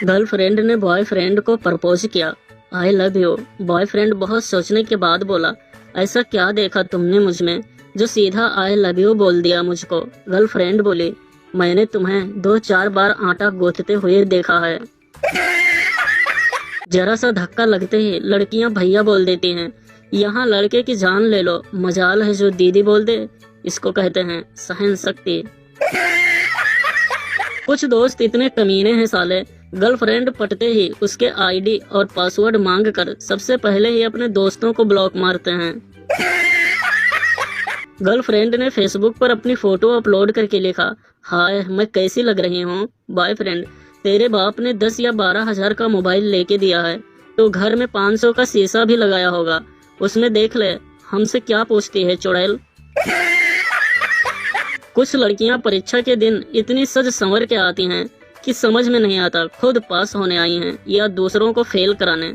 Girlfriend ने boyfriend को propose किया, आई लव यू। बॉयफ्रेंड बहुत सोचने के बाद बोला, ऐसा क्या देखा तुमने मुझ में जो सीधा आई लव यू बोल दिया मुझको। गर्लफ्रेंड बोली, मैंने तुम्हें 2-4 बार आटा गूंथते हुए देखा है। जरा सा धक्का लगते ही लड़कियां भैया बोल देती हैं। यहाँ लड़के की जान ले लो, मजाल है जो दीदी बोल दे, इसको कहते हैं सहन शक्ति। कुछ दोस्त इतने कमीने हैं साले, गर्लफ्रेंड पटते ही उसके आईडी और पासवर्ड मांगकर सबसे पहले ही अपने दोस्तों को ब्लॉक मारते हैं। गर्लफ्रेंड ने फेसबुक पर अपनी फोटो अपलोड करके लिखा, हाय मैं कैसी लग रही हूँ। बॉयफ्रेंड, तेरे बाप ने 10 या 12 हजार का मोबाइल लेके दिया है तो घर में 500 का शीशा भी लगाया होगा, उसमें देख ले, हमसे क्या पूछती है चुड़ैल। कुछ लड़कियां परीक्षा के दिन इतनी सज संवर के आती हैं कि समझ में नहीं आता खुद पास होने आई हैं या दूसरों को फेल कराने।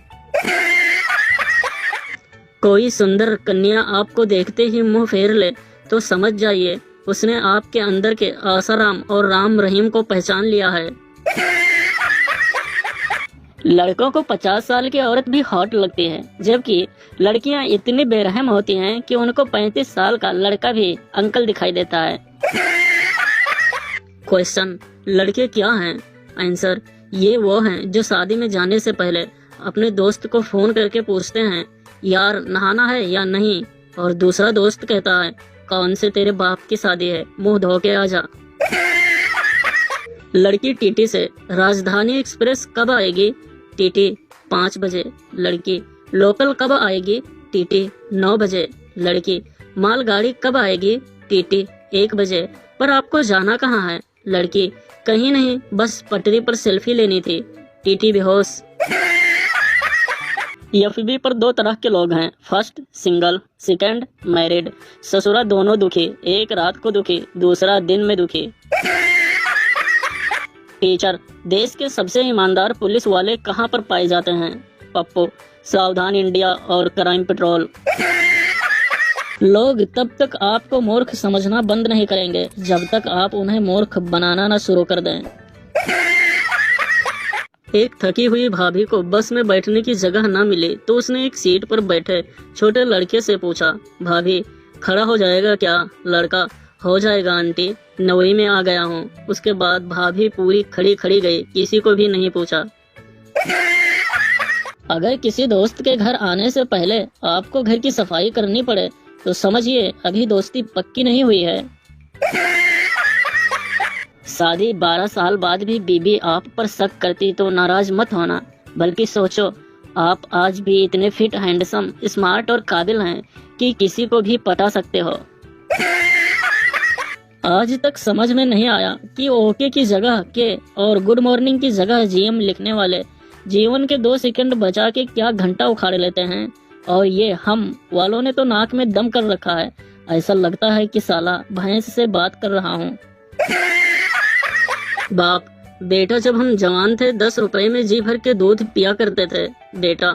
कोई सुंदर कन्या आपको देखते ही मुंह फेर ले तो समझ जाइए उसने आपके अंदर के आसाराम और राम रहीम को पहचान लिया है। लड़कों को 50 साल की औरत भी हॉट लगती है, जबकि लड़कियां इतनी बेरहम होती हैं कि उनको 35 साल का लड़का भी अंकल दिखाई देता है। क्वेश्चन, लड़के क्या हैं? आंसर, ये वो हैं जो शादी में जाने से पहले अपने दोस्त को फोन करके पूछते हैं, यार नहाना है या नहीं, और दूसरा दोस्त कहता है, कौन से तेरे बाप की शादी है, मुंह धो के आ जा। लड़की टीटी से, राजधानी एक्सप्रेस कब आएगी? टीटी 5 बजे। लड़की, लोकल कब आएगी? टीटी 9 बजे। लड़की, मालगाड़ी कब आएगी? टीटी 1 बजे। पर आपको जाना कहाँ है? लड़की, कहीं नहीं, बस पटरी पर सेल्फी लेनी थी। टीटी बेहोश। एफबी पर 2 तरह के लोग हैं, फर्स्ट सिंगल, सेकंड मैरिड। ससुरा दोनों दुखी, एक रात को दुखी, दूसरा दिन में दुखी। टीचर, देश के सबसे ईमानदार पुलिस वाले कहाँ पर पाए जाते हैं? पप्पू, सावधान इंडिया और क्राइम पेट्रोल। लोग तब तक आपको मूर्ख समझना बंद नहीं करेंगे जब तक आप उन्हें मूर्ख बनाना न शुरू कर दें। एक थकी हुई भाभी को बस में बैठने की जगह न मिली तो उसने एक सीट पर बैठे छोटे लड़के से पूछा, भाभी खड़ा हो जाएगा क्या? लड़का, हो जाएगा आंटी, 9वीं में आ गया हूँ। उसके बाद भाभी पूरी खड़ी खड़ी गई, किसी को भी नहीं पूछा। अगर किसी दोस्त के घर आने से पहले आपको घर की सफाई करनी पड़े तो समझिए अभी दोस्ती पक्की नहीं हुई है। शादी 12 साल बाद भी बीबी आप पर शक करती तो नाराज मत होना, बल्कि सोचो आप आज भी इतने फिट, हैंडसम, स्मार्ट और काबिल हैं कि किसी को भी पटा सकते हो। आज तक समझ में नहीं आया कि ओके की जगह के और गुड मॉर्निंग की जगह जीएम लिखने वाले जीवन के 2 सेकंड बचा के क्या घंटा उखाड़ लेते हैं, और ये हम वालों ने तो नाक में दम कर रखा है, ऐसा लगता है कि साला भैंस से बात कर रहा हूँ। बाप, बेटा जब हम जवान थे 10 रुपए में जी भर के दूध पिया करते थे। बेटा,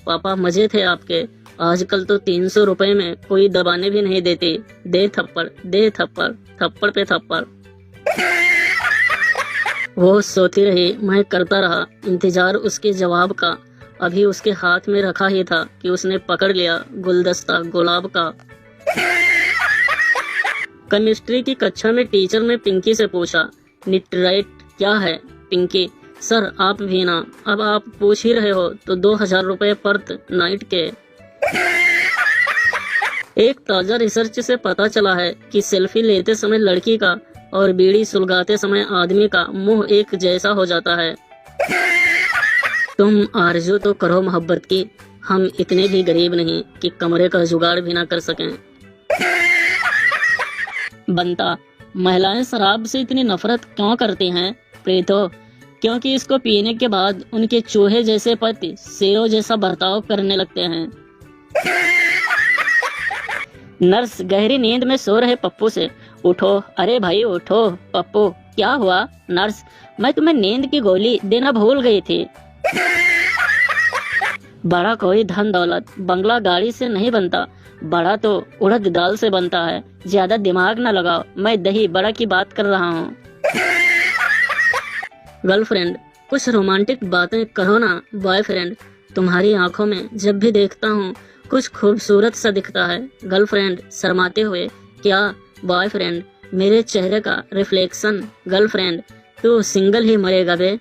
पापा मजे थे आपके, आजकल तो 300 रुपए में कोई दबाने भी नहीं देती, दे थप्पड़, दे थप्पड़, थप्पड़ पे थप्पड़। वो सोती रही, मैं करता रहा इंतजार उसके जवाब का। अभी उसके हाथ में रखा ही था कि उसने पकड़ लिया गुलदस्ता गुलाब का। केमिस्ट्री की कक्षा में टीचर ने पिंकी से पूछा, निट्राइट क्या है? पिंकी, सर आप भी ना, अब आप पूछ ही रहे हो तो 2000 रुपए पर नाइट के। एक ताजा रिसर्च से पता चला है कि सेल्फी लेते समय लड़की का और बीड़ी सुलगाते समय आदमी का मुंह एक जैसा हो जाता है। तुम आरज़ू तो करो मोहब्बत की, हम इतने भी गरीब नहीं कि कमरे का जुगाड़ भी ना कर सकें। बनता, महिलाएं शराब से इतनी नफरत क्यों करती हैं? प्रीतो, क्योंकि इसको पीने के बाद उनके चूहे जैसे पति शेरों जैसा बर्ताव करने लगते हैं। नर्स गहरी नींद में सो रहे पप्पू से, उठो, अरे भाई उठो। पप्पू, क्या हुआ? नर्स, मैं तुम्हें नींद की गोली देना भूल गई थी। बड़ा कोई धन दौलत बंगला गाड़ी से नहीं बनता, बड़ा तो उड़द दाल से बनता है। ज्यादा दिमाग न लगाओ, मैं दही बड़ा की बात कर रहा हूँ। गर्लफ्रेंड, कुछ रोमांटिक बातें करो ना बॉयफ्रेंड। तुम्हारी आंखों में जब भी देखता हूँ कुछ खूबसूरत सा दिखता है। गर्लफ्रेंड शर्माते हुए, क्या बॉयफ्रेंड, मेरे चेहरे का रिफ्लेक्शन। गर्लफ्रेंड, तू सिंगल ही मरेगा बे।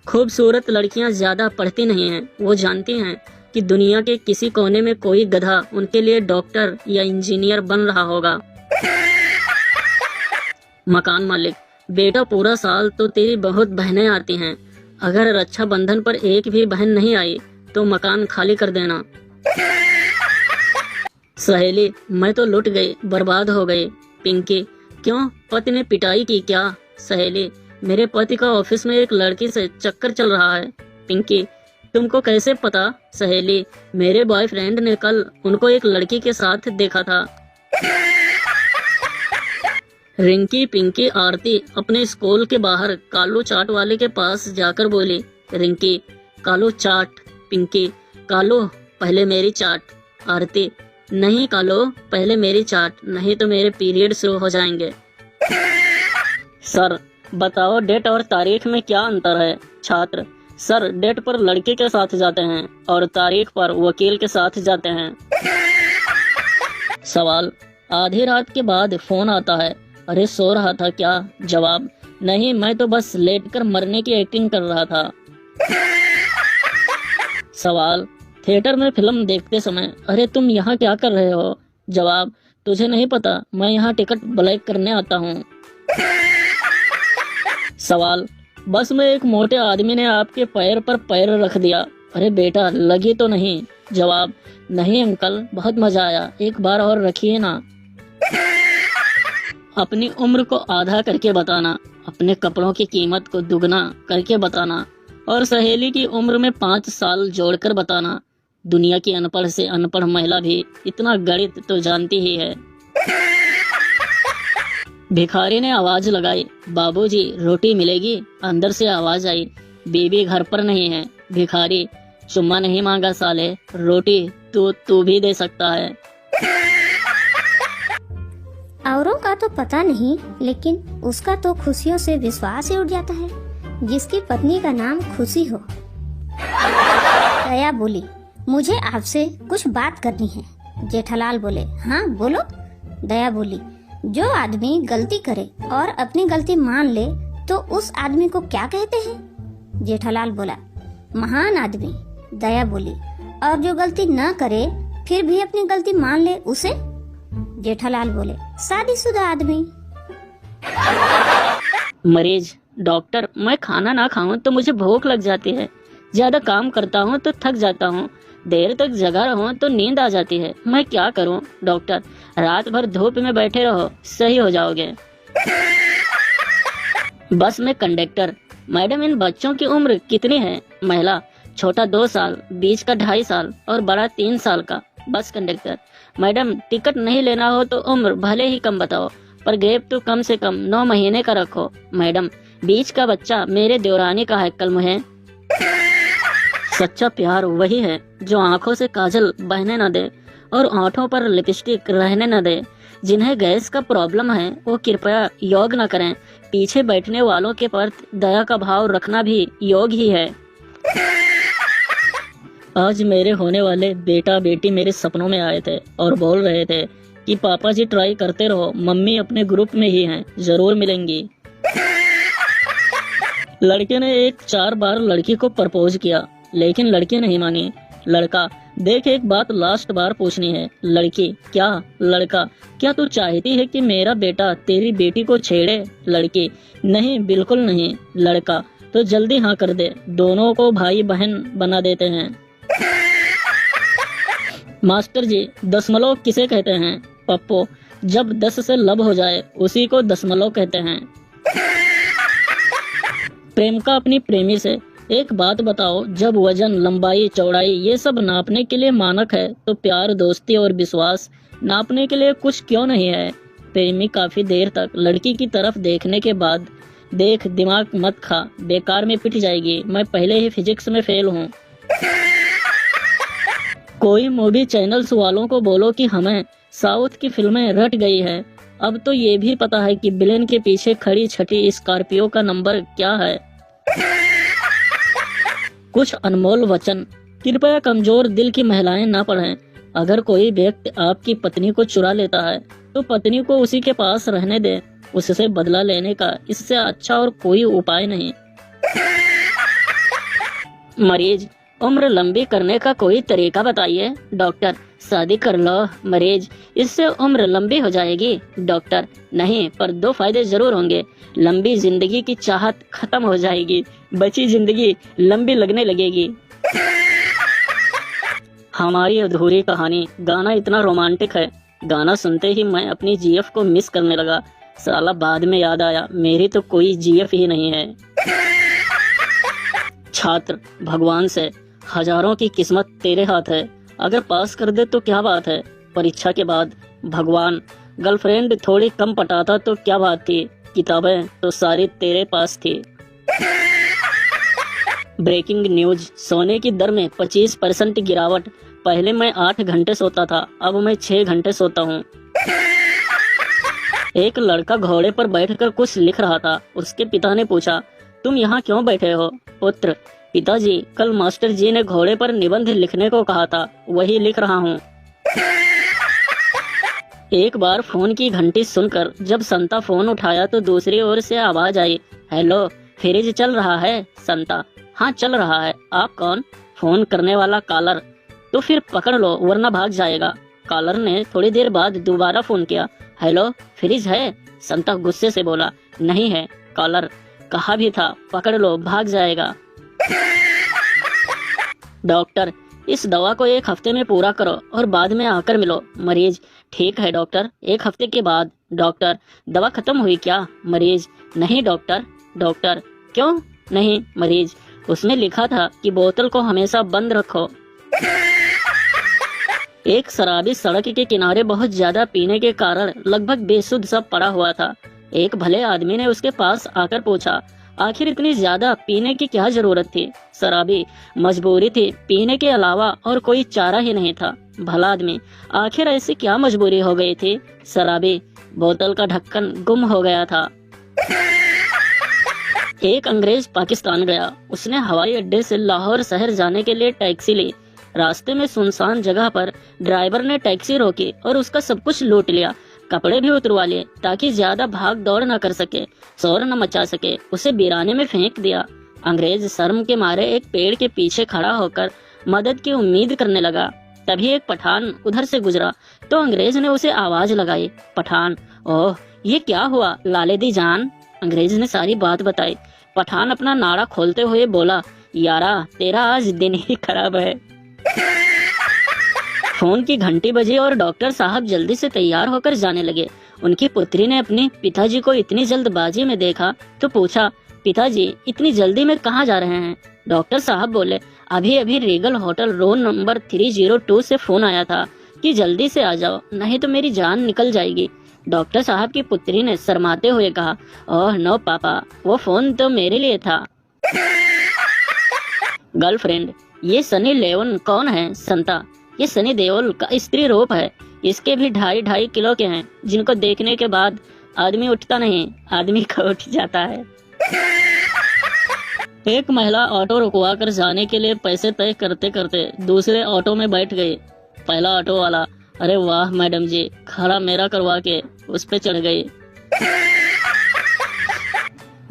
खूबसूरत लड़कियां ज्यादा पढ़ती नहीं हैं, वो जानती हैं कि दुनिया के किसी कोने में कोई गधा उनके लिए डॉक्टर या इंजीनियर बन रहा होगा। मकान मालिक, बेटा पूरा साल तो तेरी बहुत बहनें आती हैं, अगर रक्षाबंधन पर एक भी बहन नहीं आई तो मकान खाली कर देना। सहेली, मैं तो लुट गई, बर्बाद हो गई। पिंकी, क्यों, पति ने पिटाई की क्या? सहेली, मेरे पति का ऑफिस में एक लड़की से चक्कर चल रहा है। पिंकी, तुमको कैसे पता? सहेली, मेरे बॉयफ्रेंड ने कल उनको एक लड़की के साथ देखा था। रिंकी, पिंकी, आरती अपने स्कूल के बाहर कालू चाट वाले के पास जाकर बोली। रिंकी, कालू चाट। पिंकी, कालू पहले मेरी चाट। आरती, नहीं कालू, पहले मेरी चाट, नहीं तो मेरे पीरियड शुरू हो जाएंगे। सर बताओ, डेट और तारीख में क्या अंतर है? छात्र, सर डेट पर लड़के के साथ जाते हैं और तारीख पर वकील के साथ जाते हैं। सवाल, आधी रात के बाद फोन आता है, अरे सो रहा था क्या? जवाब, नहीं, मैं तो बस लेटकर मरने की एक्टिंग कर रहा था। सवाल, थिएटर में फिल्म देखते समय, अरे तुम यहाँ क्या कर रहे हो? जवाब, तुझे नहीं पता, मैं यहाँ टिकट ब्लैक करने आता हूँ। सवाल, बस में एक मोटे आदमी ने आपके पैर पर पैर रख दिया, अरे बेटा लगी तो नहीं? जवाब, नहीं अंकल, बहुत मजा आया, एक बार और रखिए ना। अपनी उम्र को आधा करके बताना, अपने कपड़ों की कीमत को दुगना करके बताना और सहेली की उम्र में 5 साल जोड़कर बताना। दुनिया की अनपढ़ से अनपढ़ महिला भी इतना गणित तो जानती ही है। भिखारी ने आवाज लगाई, बाबूजी रोटी मिलेगी? अंदर से आवाज आई, बीबी घर पर नहीं है। भिखारी, चुम्मा नहीं मांगा साले, रोटी तू भी दे सकता है। औरों का तो पता नहीं, लेकिन उसका तो खुशियों से विश्वास ही उठ जाता है जिसकी पत्नी का नाम खुशी हो। दया बोली, मुझे आपसे कुछ बात करनी है। जेठालाल बोले, हाँ बोलो। दया बोली, जो आदमी गलती करे और अपनी गलती मान ले तो उस आदमी को क्या कहते हैं? जेठालाल बोला, महान आदमी। दया बोली, और जो गलती न करे फिर भी अपनी गलती मान ले उसे? जेठालाल बोले, शादीशुदा आदमी। मरीज, डॉक्टर, मैं खाना ना खाऊं तो मुझे भूख लग जाती है, ज्यादा काम करता हूं तो थक जाता हूं, देर तक जगा रहूं तो नींद आ जाती है, मैं क्या करूं? डॉक्टर, रात भर धूप में बैठे रहो, सही हो जाओगे। बस में कंडक्टर, मैडम इन बच्चों की उम्र कितनी है? महिला, छोटा 2 साल, बीच का 2.5 साल और बड़ा 3 साल का। बस कंडक्टर, मैडम टिकट नहीं लेना हो तो उम्र भले ही कम बताओ, पर गैप तो कम से कम 9 महीने का रखो। मैडम, बीच का बच्चा मेरे देवरानी का है, कल मुझे। सच्चा प्यार वही है जो आंखों से काजल बहने न दे और होठों पर लिपस्टिक रहने न दे। जिन्हें गैस का प्रॉब्लम है वो कृपया योग न करें। पीछे बैठने वालों के प्रति दया का भाव रखना भी योग ही है। आज मेरे होने वाले बेटा बेटी मेरे सपनों में आए थे और बोल रहे थे कि पापा जी ट्राई करते रहो, मम्मी अपने ग्रुप में ही हैं, जरूर मिलेंगी। लड़के ने 4 बार लड़की को प्रपोज किया लेकिन लड़की नहीं मानी। लड़का, देख एक बात लास्ट बार पूछनी है। लड़की, क्या? लड़का, क्या तू चाहती है कि मेरा बेटा तेरी बेटी को छेड़े? लड़की, नहीं बिल्कुल नहीं। लड़का, तो जल्दी हाँ कर दे, दोनों को भाई बहन बना देते हैं। मास्टर जी, दशमलव किसे कहते हैं? पप्पो, जब 10 से लब हो जाए उसी को दशमलव कहते हैं। प्रेम का अपनी प्रेमी से, एक बात बताओ, जब वजन, लंबाई, चौड़ाई ये सब नापने के लिए मानक है तो प्यार, दोस्ती और विश्वास नापने के लिए कुछ क्यों नहीं है? प्रेमी काफी देर तक लड़की की तरफ देखने के बाद, देख दिमाग मत खा, बेकार में पिट जाएगी, मैं पहले ही फिजिक्स में फेल हूँ। कोई मूवी चैनल्स वालों को बोलो कि हमें साउथ की फिल्में रट गई है, अब तो ये भी पता है कि विलेन के पीछे खड़ी छठी स्कॉर्पियो का नंबर क्या है। कुछ अनमोल वचन। कृपया कमजोर दिल की महिलाएं ना पढ़ें। अगर कोई व्यक्ति आपकी पत्नी को चुरा लेता है तो पत्नी को उसी के पास रहने दें। उससे बदला लेने का इससे अच्छा और कोई उपाय नहीं। मरीज, उम्र लंबी करने का कोई तरीका बताइए। डॉक्टर, शादी कर लो। मरीज, इससे उम्र लंबी हो जाएगी। डॉक्टर, नहीं, पर 2 फायदे जरूर होंगे। लंबी जिंदगी की चाहत खत्म हो जाएगी, बची जिंदगी लंबी लगने लगेगी। हमारी अधूरी कहानी। गाना इतना रोमांटिक है, गाना सुनते ही मैं अपनी जीएफ को मिस करने लगा। साला बाद में याद आया मेरी तो कोई जीएफ ही नहीं है। छात्र, भगवान से हजारों की किस्मत तेरे हाथ है, अगर पास कर दे तो क्या बात है। परीक्षा के बाद, भगवान, गर्लफ्रेंड थोड़ी कम पटाता तो क्या बात थी, किताबें तो सारी तेरे पास थी। ब्रेकिंग न्यूज, सोने की दर में 25% गिरावट। पहले मैं 8 घंटे सोता था, अब मैं 6 घंटे सोता हूँ। एक लड़का घोड़े पर बैठकर कुछ लिख रहा था। उसके पिता ने पूछा, तुम यहाँ क्यों बैठे हो? पुत्र, पिताजी, कल मास्टर जी ने घोड़े पर निबंध लिखने को कहा था, वही लिख रहा हूँ। एक बार फोन की घंटी सुनकर जब संता फोन उठाया तो दूसरी ओर से आवाज आई, हेलो, फ्रिज चल रहा है? संता, हाँ चल रहा है। आप कौन? फोन करने वाला कॉलर। तो फिर पकड़ लो वरना भाग जाएगा। कॉलर ने थोड़ी देर बाद दोबारा फोन किया, हेलो, फ्रिज है? संता गुस्से से बोला, नहीं है। कॉलर, कहा भी था पकड़ लो भाग जाएगा। डॉक्टर, इस दवा को 1 हफ्ते में पूरा करो और बाद में आकर मिलो। मरीज, ठीक है डॉक्टर, 1 हफ्ते के बाद। डॉक्टर, दवा खत्म हुई क्या? मरीज, नहीं डॉक्टर। डॉक्टर, क्यों नहीं? मरीज, उसने लिखा था कि बोतल को हमेशा बंद रखो। एक शराबी सड़क के किनारे बहुत ज्यादा पीने के कारण लगभग बेसुध सा पड़ा हुआ था। एक भले आदमी ने उसके पास आकर पूछा, आखिर इतनी ज्यादा पीने की क्या जरूरत थी? शराबी, मजबूरी थी, पीने के अलावा और कोई चारा ही नहीं था। भला आदमी, आखिर ऐसी क्या मजबूरी हो गई थी? शराबी, बोतल का ढक्कन गुम हो गया था। एक अंग्रेज पाकिस्तान गया। उसने हवाई अड्डे से लाहौर शहर जाने के लिए टैक्सी ली। रास्ते में सुनसान जगह पर ड्राइवर ने टैक्सी रोकी और उसका सब कुछ लूट लिया। कपड़े भी उतरवा लिए ताकि ज्यादा भाग दौड़ न कर सके, शोर न मचा सके। उसे वीराने में फेंक दिया। अंग्रेज शर्म के मारे एक पेड़ के पीछे खड़ा होकर मदद की उम्मीद करने लगा। तभी एक पठान उधर से गुजरा तो अंग्रेज ने उसे आवाज लगाई, पठान, ओह ये क्या हुआ लालेदी जान? अंग्रेज ने सारी बात बताई। पठान अपना नाड़ा खोलते हुए बोला, यारा तेरा आज दिन ही खराब है। फोन की घंटी बजी और डॉक्टर साहब जल्दी से तैयार होकर जाने लगे। उनकी पुत्री ने अपने पिताजी को इतनी जल्दबाजी में देखा तो पूछा, पिताजी इतनी जल्दी में कहाँ जा रहे हैं? डॉक्टर साहब बोले, अभी अभी रीगल होटल रूम नंबर 302 से फोन आया था कि जल्दी से आ जाओ नहीं तो मेरी जान निकल जाएगी। डॉक्टर साहब की पुत्री ने शर्माते हुए कहा, ओह नो पापा, वो फोन तो मेरे लिए था। गर्लफ्रेंड, ये सनी लेवन कौन है? संता, ये सनी देओल का स्त्री रूप है। इसके भी 2.5 किलो के हैं जिनको देखने के बाद आदमी उठता नहीं, आदमी का उठ जाता है। एक महिला ऑटो रुकवा कर जाने के लिए पैसे तय करते करते दूसरे ऑटो में बैठ गई। पहला ऑटो वाला, अरे वाह मैडम जी, खड़ा मेरा करवा के उस पे चढ़ गई।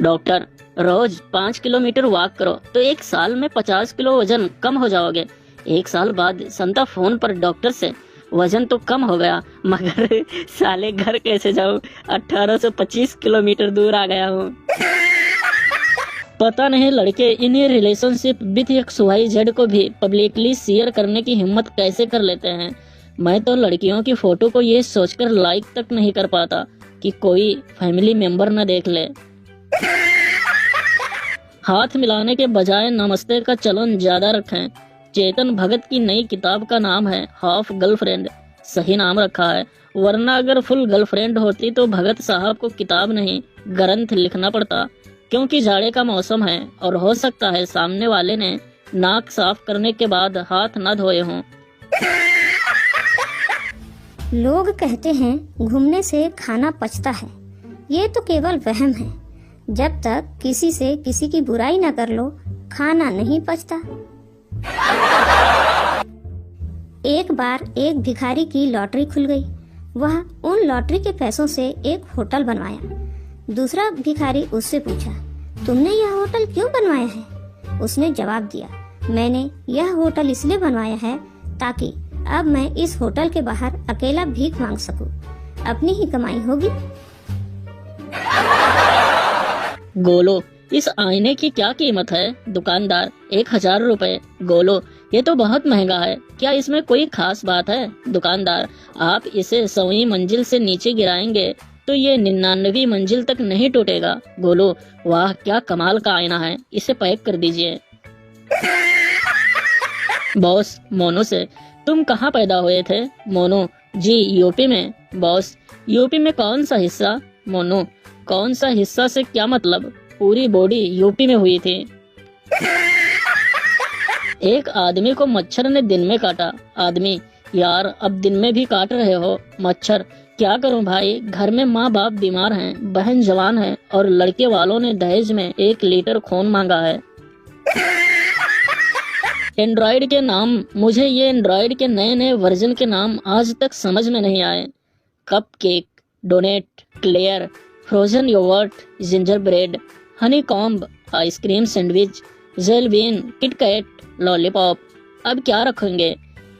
डॉक्टर, रोज 5 किलोमीटर वॉक करो तो 1 साल में 50 किलो वजन कम हो जाओगे। 1 साल बाद संता फोन पर डॉक्टर से, वजन तो कम हो गया मगर साले घर कैसे जाऊं, 1825 किलोमीटर दूर आ गया हूँ। पता नहीं लड़के इन्हीं रिलेशनशिप विथ XYZ को भी पब्लिकली शेयर करने की हिम्मत कैसे कर लेते हैं। मैं तो लड़कियों की फोटो को ये सोचकर लाइक तक नहीं कर पाता कि कोई फैमिली मेंबर न देख ले। हाथ मिलाने के बजाय नमस्ते का चलन ज्यादा रखें। चेतन भगत की नई किताब का नाम है हाफ गर्लफ्रेंड। सही नाम रखा है, वरना अगर फुल गर्लफ्रेंड होती तो भगत साहब को किताब नहीं ग्रंथ लिखना पड़ता। क्योंकि जाड़े का मौसम है और हो सकता है सामने वाले ने नाक साफ करने के बाद हाथ न धोए हों। लोग कहते हैं घूमने से खाना पचता है। ये तो केवल वहम है। जब तक किसी से किसी की बुराई न कर लो, खाना नहीं पचता। एक बार एक भिखारी की लॉटरी खुल गई। वह उन लॉटरी के पैसों से एक होटल बनवाया। दूसरा भिखारी उससे पूछा, तुमने यह होटल क्यों बनवाया है? उसने जवाब दिया, मैंने यह होटल इसलिए बनवाया है ताकि अब मैं इस होटल के बाहर अकेला भीख मांग सकूं। अपनी ही कमाई होगी। गोलो, इस आईने की क्या कीमत है? दुकानदार, 1000 रुपए। गोलो, ये तो बहुत महंगा है, क्या इसमें कोई खास बात है? दुकानदार, आप इसे 100वीं मंजिल से नीचे गिराएंगे तो ये 99वीं मंजिल तक नहीं टूटेगा। गोलो, वाह क्या कमाल का आईना है, इसे पैक कर दीजिए। बॉस मोनू से, तुम कहाँ पैदा हुए थे? मोनू, जी यूपी में। बॉस, यूपी में कौन सा हिस्सा? मोनू, कौन सा हिस्सा से क्या मतलब? पूरी बॉडी यूपी में हुई थी। एक आदमी को मच्छर ने दिन में काटा। आदमी, यार अब दिन में भी काट रहे हो। मच्छर, क्या करूं भाई, घर में माँ बाप बीमार हैं, बहन जवान है और लड़के वालों ने दहेज में 1 लीटर खून मांगा है। एंड्रॉइड के नाम, मुझे ये एंड्रॉइड के नए नए वर्जन के नाम आज तक समझ में नहीं आए। Cupcake, donut, eclair, frozen yoghurt, gingerbread, honeycomb, ice cream sandwich, jellybean, KitKat, lollipop. अब क्या रखेंगे?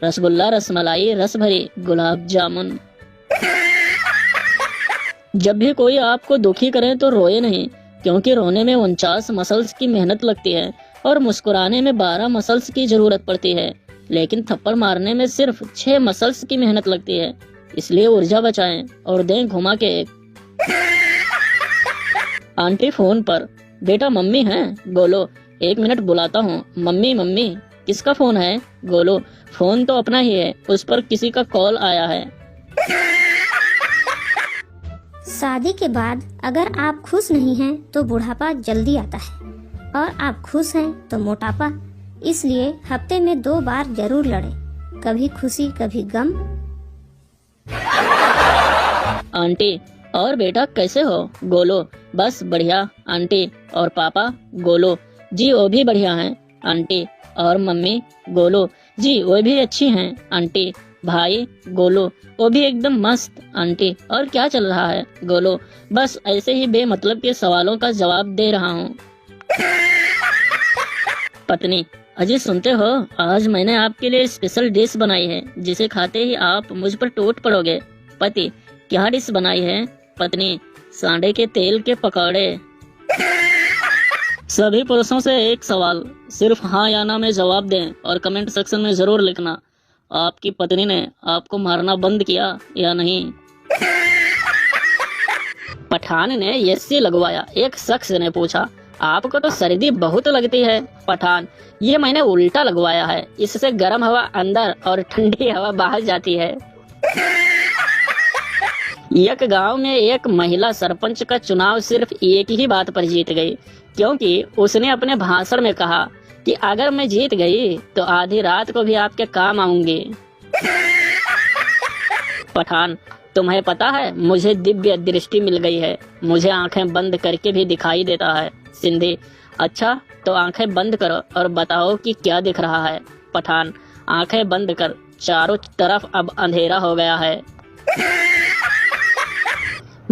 रसगुल्ला, रसमलाई, रसभरी, गुलाब जामुन। जब भी कोई आपको दुखी करे तो रोए नहीं, क्योंकि रोने में 49 मसल्स की मेहनत लगती है और मुस्कुराने में 12 मसल्स की जरूरत पड़ती है, लेकिन थप्पड़ मारने में सिर्फ 6 मसल्स की मेहनत लगती है। इसलिए ऊर्जा बचाएं और दें घुमा के एक। आंटी फोन पर, बेटा मम्मी है? गोलो, 1 मिनट बुलाता हूँ। मम्मी मम्मी, किसका फोन है? गोलो, फोन तो अपना ही है, उस पर किसी का कॉल आया है। शादी के बाद अगर आप खुश नहीं हैं तो बुढ़ापा जल्दी आता है, और आप खुश हैं तो मोटापा। इसलिए हफ्ते में 2 बार जरूर लड़ें, कभी खुशी कभी गम। आंटी, और बेटा कैसे हो? गोलो, बस बढ़िया। आंटी, और पापा? गोलो, जी वो भी बढ़िया हैं। आंटी, और मम्मी? गोलो, जी वो भी अच्छी हैं। आंटी, भाई? गोलो, वो भी एकदम मस्त। आंटी, और क्या चल रहा है? गोलो, बस ऐसे ही बेमतलब के सवालों का जवाब दे रहा हूँ। पत्नी, अजी सुनते हो, आज मैंने आपके लिए स्पेशल डिश बनाई है, जिसे खाते ही आप मुझ पर टूट पड़ोगे। पति, क्या डिश बनाई है? पत्नी, सांडे के तेल के पकौड़े। सभी पुरुषों से एक सवाल, सिर्फ हाँ या ना में जवाब दें और कमेंट सेक्शन में जरूर लिखना, आपकी पत्नी ने आपको मारना बंद किया या नहीं? पठान ने एसी लगवाया। एक शख्स ने पूछा, आपको तो सर्दी बहुत लगती है। पठान, ये मैंने उल्टा लगवाया है, इससे गर्म हवा अंदर और ठंडी हवा बाहर जाती है। एक गांव में एक महिला सरपंच का चुनाव सिर्फ एक ही बात पर जीत गई, क्योंकि उसने अपने भाषण में कहा कि अगर मैं जीत गई तो आधी रात को भी आपके काम आऊंगी। पठान, तुम्हें पता है मुझे दिव्य दृष्टि मिल गई है, मुझे आंखें बंद करके भी दिखाई देता है। सिंधी, अच्छा तो आंखें बंद करो और बताओ कि क्या दिख रहा है। पठान, आंखें बंद कर, चारों तरफ अब अंधेरा हो गया है।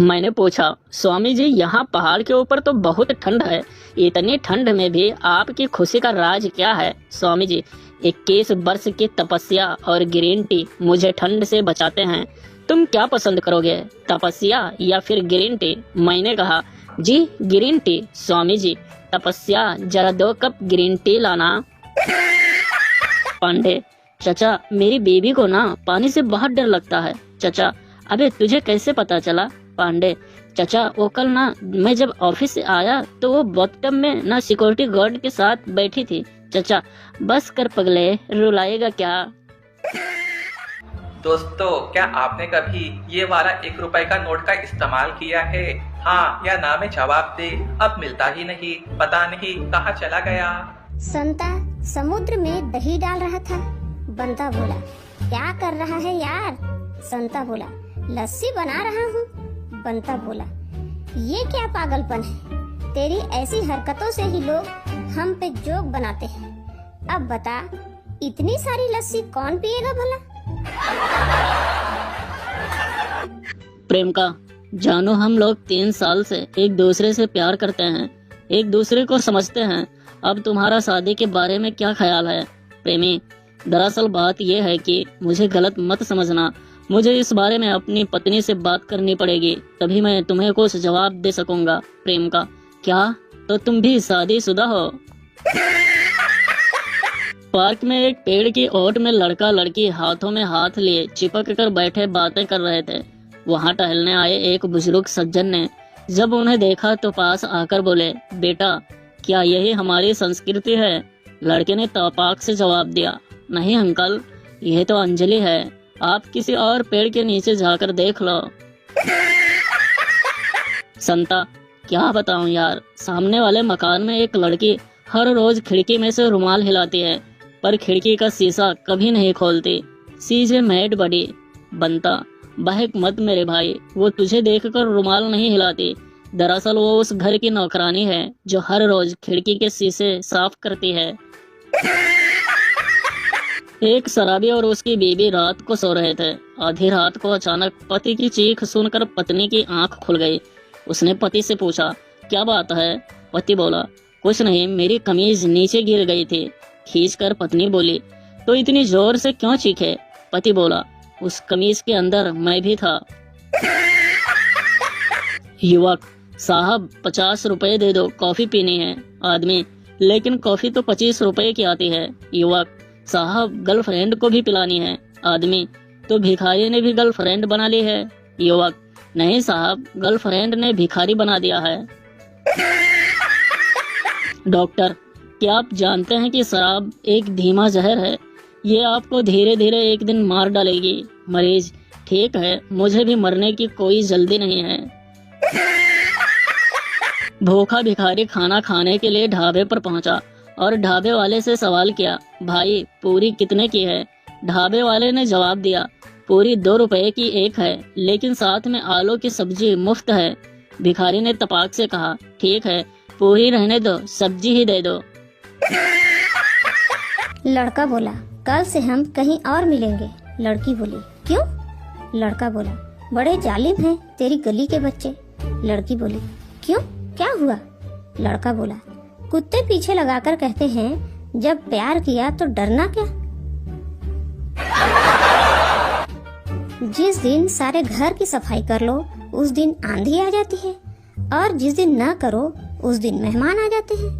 मैंने पूछा, स्वामी जी यहाँ पहाड़ के ऊपर तो बहुत ठंड है, इतनी ठंड में भी आपकी खुशी का राज क्या है? स्वामी जी, 21 वर्ष की तपस्या और ग्रीन टी मुझे ठंड से बचाते हैं। तुम क्या पसंद करोगे, तपस्या या फिर ग्रीन टी? मैंने कहा, जी ग्रीन टी। स्वामी जी, तपस्या, जरा 2 कप ग्रीन टी लाना। पांडे, चचा मेरी बेबी को ना पानी से बहुत डर लगता है। चचा, अबे तुझे कैसे पता चला? पांडे, चचा वो कल ना मैं जब ऑफिस से आया तो वो बाथटब में ना सिक्योरिटी गार्ड के साथ बैठी थी। चचा, बस कर पगले, रुलाएगा क्या? दोस्तों, क्या आपने कभी ये वाला 1 रुपए का नोट का इस्तेमाल किया है? हाँ या ना में जवाब दे। अब मिलता ही नहीं, पता नहीं कहाँ चला गया। संता समुद्र में दही डाल रहा था। बंदा बोला, क्या कर रहा है यार, संता बोला, लस्सी बना रहा हूँ। बंता बोला, ये क्या पागलपन है, तेरी ऐसी हरकतों से ही लोग हम पे जोक बनाते हैं। अब बता, इतनी सारी लस्सी कौन पिएगा भला? प्रेम का जानो, हम लोग 3 साल से एक दूसरे से प्यार करते हैं, एक दूसरे को समझते हैं। अब तुम्हारा शादी के बारे में क्या ख्याल है? प्रेमी, दरअसल बात यह है कि मुझे गलत मत समझना, मुझे इस बारे में अपनी पत्नी से बात करनी पड़ेगी, तभी मैं तुम्हें कुछ जवाब दे सकूंगा। प्रेम का, क्या तो तुम भी शादीशुदा हो? पार्क में एक पेड़ की ओट में लड़का लड़की हाथों में हाथ लिए चिपक कर बैठे बातें कर रहे थे। वहां टहलने आए एक बुजुर्ग सज्जन ने जब उन्हें देखा तो पास आकर बोले, बेटा, क्या यही हमारी संस्कृति है? लड़के ने तपाक से जवाब दिया, नहीं अंकल, यह तो अंजलि है, आप किसी और पेड़ के नीचे जाकर देख लो। संता, क्या बताऊं यार, सामने वाले मकान में एक लड़की हर रोज खिड़की में से रुमाल हिलाती है, पर खिड़की का शीशा कभी नहीं खोलती। सीजे मैड बड़ी। बनता, बहक मत मेरे भाई, वो तुझे देखकर रुमाल नहीं हिलाती, दरअसल वो उस घर की नौकरानी है जो हर रोज खिड़की के शीशे साफ करती है। एक शराबी और उसकी बीवी रात को सो रहे थे। आधी रात को अचानक पति की चीख सुनकर पत्नी की आंख खुल गई। उसने पति से पूछा, क्या बात है? पति बोला, कुछ नहीं, मेरी कमीज नीचे गिर गई थी। खींचकर पत्नी बोली, तो इतनी जोर से क्यों चीखे? पति बोला, उस कमीज के अंदर मैं भी था। युवक, साहब 50 रुपए दे दो, कॉफी पीनी है। आदमी, लेकिन कॉफी तो 25 रुपए की आती है। युवक, साहब गर्लफ्रेंड को भी पिलानी है। आदमी, तो भिखारी ने भी गर्लफ्रेंड बना ली है। युवक, नहीं साहब, गर्लफ्रेंड ने भिखारी बना दिया है। डॉक्टर, क्या आप जानते हैं कि शराब एक धीमा जहर है, ये आपको धीरे धीरे एक दिन मार डालेगी। मरीज, ठीक है, मुझे भी मरने की कोई जल्दी नहीं है। भूखा भिखारी खाना खाने के लिए ढाबे पर पहुंचा और ढाबे वाले से सवाल किया, भाई पूरी कितने की है? ढाबे वाले ने जवाब दिया, पूरी 2 रुपए की एक है, लेकिन साथ में आलू की सब्जी मुफ्त है। भिखारी ने तपाक से कहा, ठीक है, पूरी रहने दो, सब्जी ही दे दो। लड़का बोला, कल से हम कहीं और मिलेंगे। लड़की बोली, क्यों? लड़का बोला, बड़े जालिम हैं तेरी गली के बच्चे। लड़की बोली, क्यों, क्या हुआ? लड़का बोला, कुत्ते पीछे लगाकर कहते हैं जब प्यार किया तो डरना क्या। जिस दिन सारे घर की सफाई कर लो उस दिन आंधी आ जाती है, और जिस दिन न करो उस दिन मेहमान आ जाते हैं।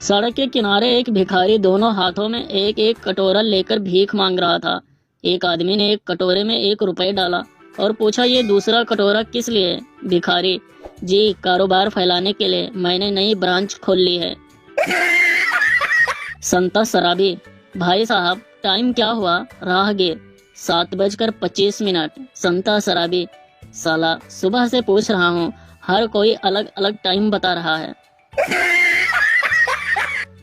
सड़क के किनारे एक भिखारी दोनों हाथों में एक एक कटोरा लेकर भीख मांग रहा था। एक आदमी ने एक कटोरे में 1 रुपए डाला और पूछा, ये दूसरा कटोरा किस लिए? भिखारी, जी कारोबार फैलाने के लिए, मैंने नई ब्रांच खोल ली है। संता शराबी, भाई साहब टाइम क्या हुआ? राहगीर, 7:25। संता शराबी, साला सुबह से पूछ रहा हूँ, हर कोई अलग अलग टाइम बता रहा है।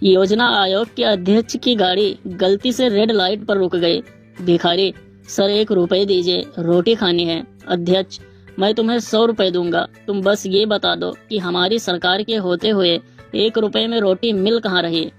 योजना आयोग के अध्यक्ष की गाड़ी गलती से रेड लाइट पर रुक गई। भिखारी, सर 1 रुपए दीजिए, रोटी खानी है। अध्यक्ष, मैं तुम्हें 100 रुपए दूंगा, तुम बस ये बता दो कि हमारी सरकार के होते हुए 1 रुपए में रोटी मिल कहाँ रही।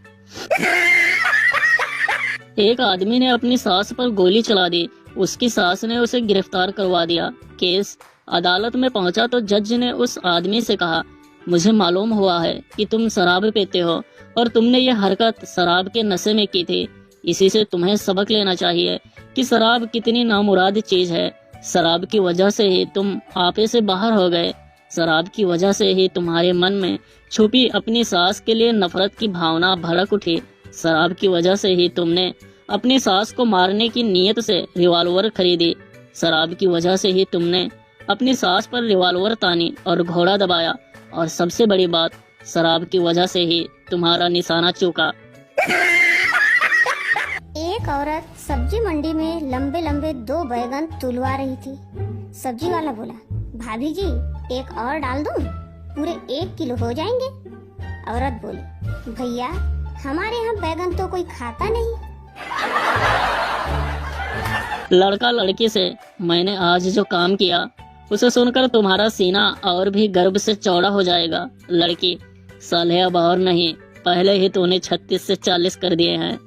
एक आदमी ने अपनी सास पर गोली चला दी, उसकी सास ने उसे गिरफ्तार करवा दिया। केस अदालत में पहुंचा तो जज ने उस आदमी से कहा, मुझे मालूम हुआ है कि तुम शराब पीते हो और तुमने ये हरकत शराब के नशे में की थी। इसी से तुम्हें सबक लेना चाहिए कि शराब कितनी नामुराद चीज है। शराब की वजह से ही तुम आपे से बाहर हो गए। शराब की वजह से ही तुम्हारे मन में छुपी अपनी सास के लिए नफरत की भावना भड़क उठी। शराब की वजह से ही तुमने अपनी सास को मारने की नीयत से रिवॉल्वर खरीदी। शराब की वजह से ही तुमने अपनी सास पर रिवॉल्वर तानी और घोड़ा दबाया, और सबसे बड़ी बात, शराब की वजह से ही तुम्हारा निशाना चूका। एक औरत सब्जी मंडी में लंबे लंबे 2 बैगन तुलवा रही थी। सब्जी वाला बोला, भाभी जी 1 और डाल दूं? पूरे 1 किलो हो जाएंगे। औरत बोली, भैया हमारे यहाँ बैगन तो कोई खाता नहीं। लड़का लड़की से मैंने आज जो काम किया उसे सुनकर तुम्हारा सीना और भी गर्व से चौड़ा हो जाएगा। लड़की, साले अब और नहीं, पहले ही तूने 36 से 40 कर दिए हैं।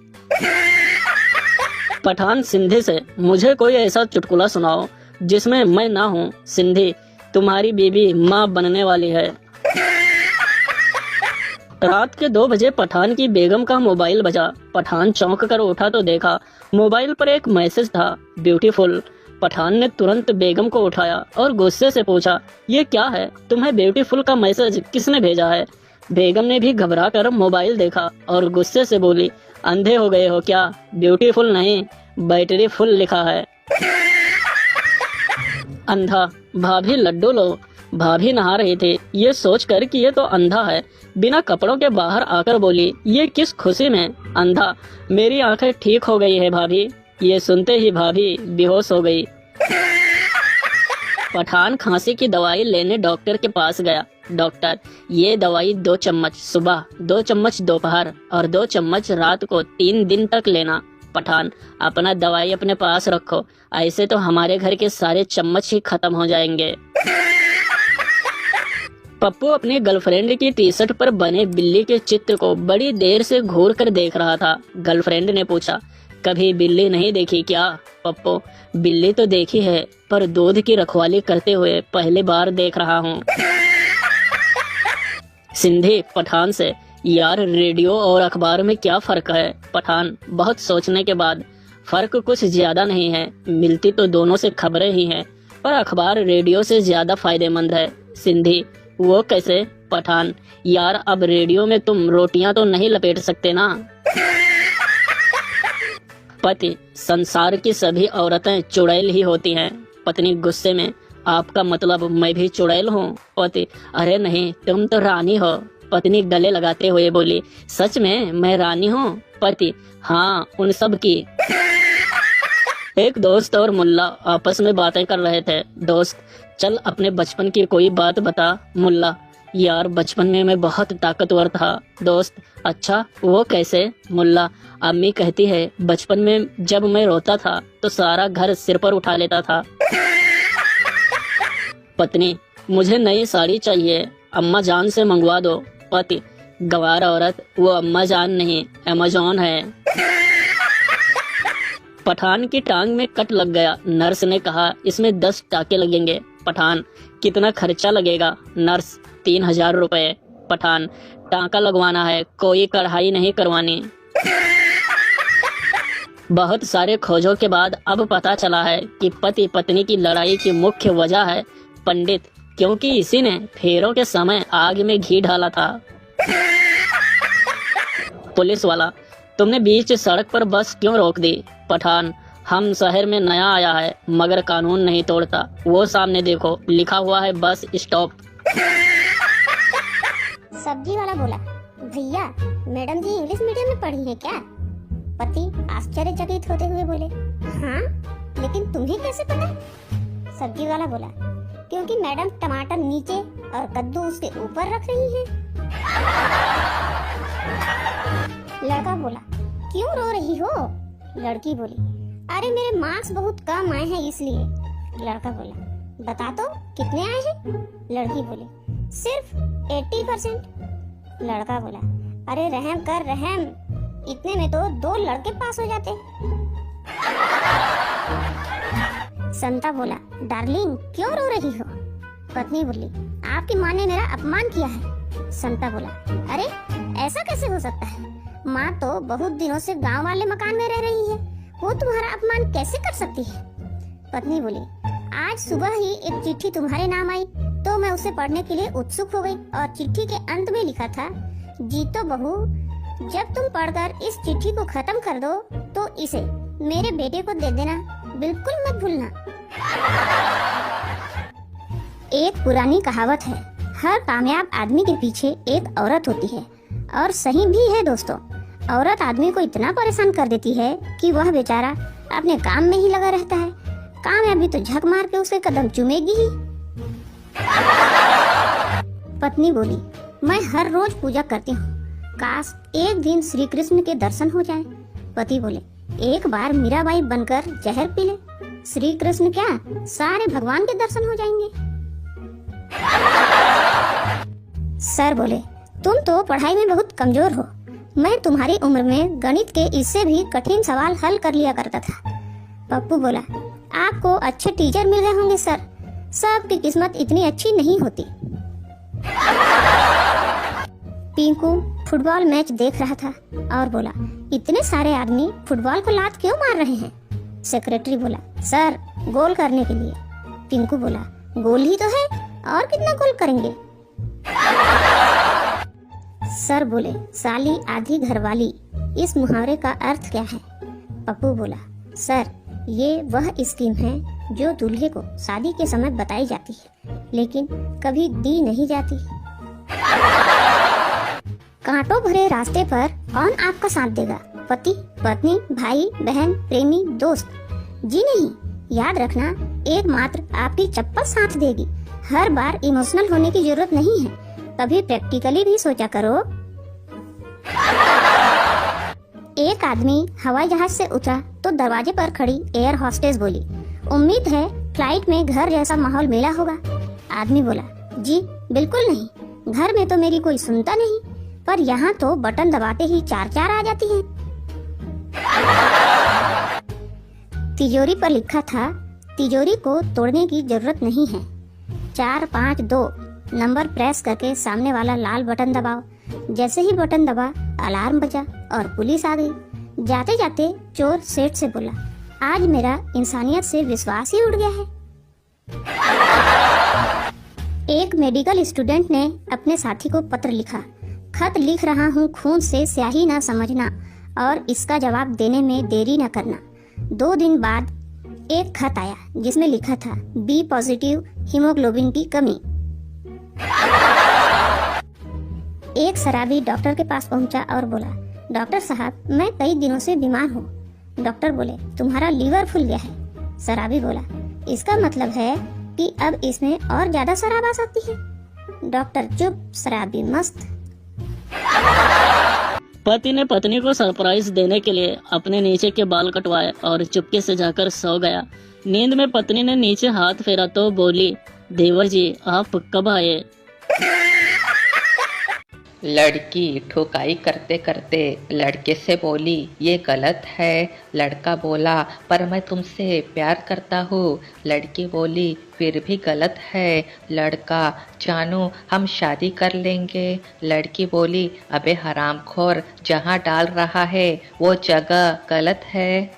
पठान सिंधी से, मुझे कोई ऐसा चुटकुला सुनाओ जिसमें मैं ना हूँ। सिंधी, तुम्हारी बीबी माँ बनने वाली है। रात के 2 बजे पठान की बेगम का मोबाइल बजा। पठान चौंक कर उठा तो देखा मोबाइल पर एक मैसेज था, ब्यूटीफुल। पठान ने तुरंत बेगम को उठाया और गुस्से से पूछा, ये क्या है? तुम्हें ब्यूटीफुल का मैसेज किसने भेजा है? बेगम ने भी घबरा कर मोबाइल देखा और गुस्से से बोली, अंधे हो गए हो क्या? ब्यूटीफुल नहीं, बैटरी फुल लिखा है। अंधा, भाभी लड्डू लो। भाभी नहा रही थी, ये सोचकर कि ये तो अंधा है, बिना कपड़ों के बाहर आकर बोली, ये किस खुशी में? अंधा, मेरी आंखें ठीक हो गई है भाभी। ये सुनते ही भाभी बेहोश हो गई। पठान खांसी की दवाई लेने डॉक्टर के पास गया। डॉक्टर, ये दवाई 2 चम्मच सुबह, 2 चम्मच दोपहर और 2 चम्मच रात को 3 दिन तक लेना। पठान, अपना दवाई अपने पास रखो, ऐसे तो हमारे घर के सारे चम्मच ही खत्म हो जाएंगे। पप्पू अपनी गर्लफ्रेंड की टी-शर्ट पर बने बिल्ली के चित्र को बड़ी देर से घूर कर देख रहा था। गर्लफ्रेंड ने पूछा, कभी बिल्ली नहीं देखी क्या? पप्पू, बिल्ली तो देखी है, पर दूध की रखवाली करते हुए पहली बार देख रहा हूँ। सिंधी पठान से, यार रेडियो और अखबार में क्या फर्क है? पठान, बहुत सोचने के बाद, फर्क कुछ ज्यादा नहीं है, मिलती तो दोनों से खबरें ही हैं, पर अखबार रेडियो से ज्यादा फायदेमंद है। सिंधी, वो कैसे? पठान, यार अब रेडियो में तुम रोटियां तो नहीं लपेट सकते ना। पति, संसार की सभी औरतें चुड़ैल ही होती हैं। पत्नी गुस्से में, आपका मतलब मैं भी चुड़ैल हूँ? पति, अरे नहीं, तुम तो रानी हो। पत्नी गले लगाते हुए बोली, सच में मैं रानी हूँ? पति, हाँ, उन सब की। एक दोस्त और मुल्ला आपस में बातें कर रहे थे। दोस्त, चल अपने बचपन की कोई बात बता। मुल्ला, यार बचपन में मैं बहुत ताकतवर था। दोस्त, अच्छा, वो कैसे? मुल्ला, अम्मी कहती है बचपन में जब मैं रोता था तो सारा घर सिर पर उठा लेता था। पत्नी, मुझे नई साड़ी चाहिए, अम्मा जान से मंगवा दो। पति, गवार औरत, वो अम्मा जान नहीं, अमेज़न है। पठान की टांग में कट लग गया। नर्स ने कहा, इसमें 10 टाके लगेंगे। पठान, कितना खर्चा लगेगा? नर्स, 3000 रुपए। पठान, टांका लगवाना है, कोई कढ़ाई नहीं करवानी। बहुत सारे खोजों के बाद अब पता चला है कि पति पत्नी की लड़ाई की मुख्य वजह है पंडित, क्योंकि इसी ने फेरों के समय आग में घी डाला था। पुलिस वाला, तुमने बीच सड़क पर बस क्यों रोक दी? पठान, हम शहर में नया आया है मगर कानून नहीं तोड़ता। वो सामने देखो, लिखा हुआ है बस स्टॉप। सब्जी वाला बोला, भैया मैडम जी इंग्लिश मीडियम में पढ़ी है क्या? पति आश्चर्यचकित होते हुए बोले, हाँ, लेकिन तुम्हें कैसे पता? सब्जी वाला बोला, क्योंकि मैडम टमाटर नीचे और कद्दू उसके ऊपर रख रही हैं। लड़का बोला, क्यों रो रही हो? लड़की बोली, अरे मेरे मार्क्स बहुत कम आए हैं इसलिए। लड़का बोला, बता तो कितने आए हैं? लड़की बोली, सिर्फ 80%। लड़का बोला, अरे रहम कर रहम, इतने में तो 2 लड़के पास हो जाते। संता बोला, डार्लिंग क्यों रो रही हो? पत्नी बोली, आपकी माँ ने मेरा अपमान किया है। संता बोला, अरे ऐसा कैसे हो सकता है? माँ तो बहुत दिनों से गांव वाले मकान में रह रही है, वो तुम्हारा अपमान कैसे कर सकती है? पत्नी बोली, आज सुबह ही एक चिट्ठी तुम्हारे नाम आई तो मैं उसे पढ़ने के लिए उत्सुक हो गई और चिट्ठी के अंत में लिखा था, जीतो बहू, जब तुम पढ़कर इस चिट्ठी को खत्म कर दो तो इसे मेरे बेटे को दे देना, बिल्कुल मत भूलना। एक पुरानी कहावत है, हर कामयाब आदमी के पीछे एक औरत होती है, और सही भी है दोस्तों। औरत आदमी को इतना परेशान कर देती है कि वह बेचारा अपने काम में ही लगा रहता है। कामयाबी तो झक मार के उसके कदम चूमेगी ही। पत्नी बोली, मैं हर रोज पूजा करती हूँ, काश एक दिन श्री कृष्ण के दर्शन हो जाए। पति बोले, एक बार मीराबाई बनकर जहर पी ले। श्री कृष्ण क्या, सारे भगवान के दर्शन हो जाएंगे। सर बोले, तुम तो पढ़ाई में बहुत कमजोर हो। मैं तुम्हारी उम्र में गणित के इससे भी कठिन सवाल हल कर लिया करता था। पप्पू बोला, आपको अच्छे टीचर मिल रहे होंगे सर, सबकी किस्मत इतनी अच्छी नहीं होती। पिंकू फुटबॉल मैच देख रहा था और बोला, इतने सारे आदमी फुटबॉल को लात क्यों मार रहे हैं? सेक्रेटरी बोला, सर गोल करने के लिए। पिंकू बोला, गोल ही तो है, और कितना गोल करेंगे? सर बोले, साली आधी घरवाली, इस मुहावरे का अर्थ क्या है? पप्पू बोला, सर ये वह स्कीम है जो दूल्हे को शादी के समय बताई जाती है लेकिन कभी दी नहीं जाती। कांटों भरे रास्ते पर कौन आपका साथ देगा? पति, पत्नी, भाई, बहन, प्रेमी, दोस्त? जी नहीं, याद रखना एकमात्र आपकी चप्पल साथ देगी। हर बार इमोशनल होने की जरूरत नहीं है, कभी प्रैक्टिकली भी सोचा करो। एक आदमी हवाई जहाज से उतरा तो दरवाजे पर खड़ी एयर होस्टेस बोली, उम्मीद है फ्लाइट में घर जैसा माहौल मिला होगा। आदमी बोला, जी बिल्कुल नहीं, घर में तो मेरी कोई सुनता नहीं, पर यहाँ तो बटन दबाते ही 4-4 आ जाती हैं। तिजोरी पर लिखा था, तिजोरी को तोड़ने की जरूरत नहीं है, 452 नंबर प्रेस करके सामने वाला लाल बटन दबाओ। जैसे ही बटन दबा, अलार्म बजा और पुलिस आ गई। जाते जाते चोर सेठ से बोला, आज मेरा इंसानियत से विश्वास ही उड़ गया है। एक मेडिकल स्टूडेंट ने अपने साथी को पत्र लिखा, खत लिख रहा हूँ, खून से स्याही न समझना और इसका जवाब देने में देरी न करना। 2 दिन बाद एक खत आया जिसमें लिखा था, बी पॉजिटिव, हीमोग्लोबिन की कमी। एक शराबी डॉक्टर के पास पहुंचा और बोला, डॉक्टर साहब मैं कई दिनों से बीमार हूँ। डॉक्टर बोले, तुम्हारा लीवर फूल गया है। शराबी बोला, इसका मतलब है कि अब इसमें और ज्यादा शराब आ सकती है। डॉक्टर चुप, शराबी मस्त। पति ने पत्नी को सरप्राइज देने के लिए अपने नीचे के बाल कटवाए और चुपके से जाकर सो गया। नींद में पत्नी ने नीचे हाथ फेरा तो बोली, देवर जी आप कब आए? लड़की ठुकाई करते करते लड़के से बोली, ये गलत है। लड़का बोला, पर मैं तुमसे प्यार करता हूँ। लड़की बोली, फिर भी गलत है। लड़का, जानू हम शादी कर लेंगे। लड़की बोली, अबे हरामखोर, जहाँ डाल रहा है वो जगह गलत है।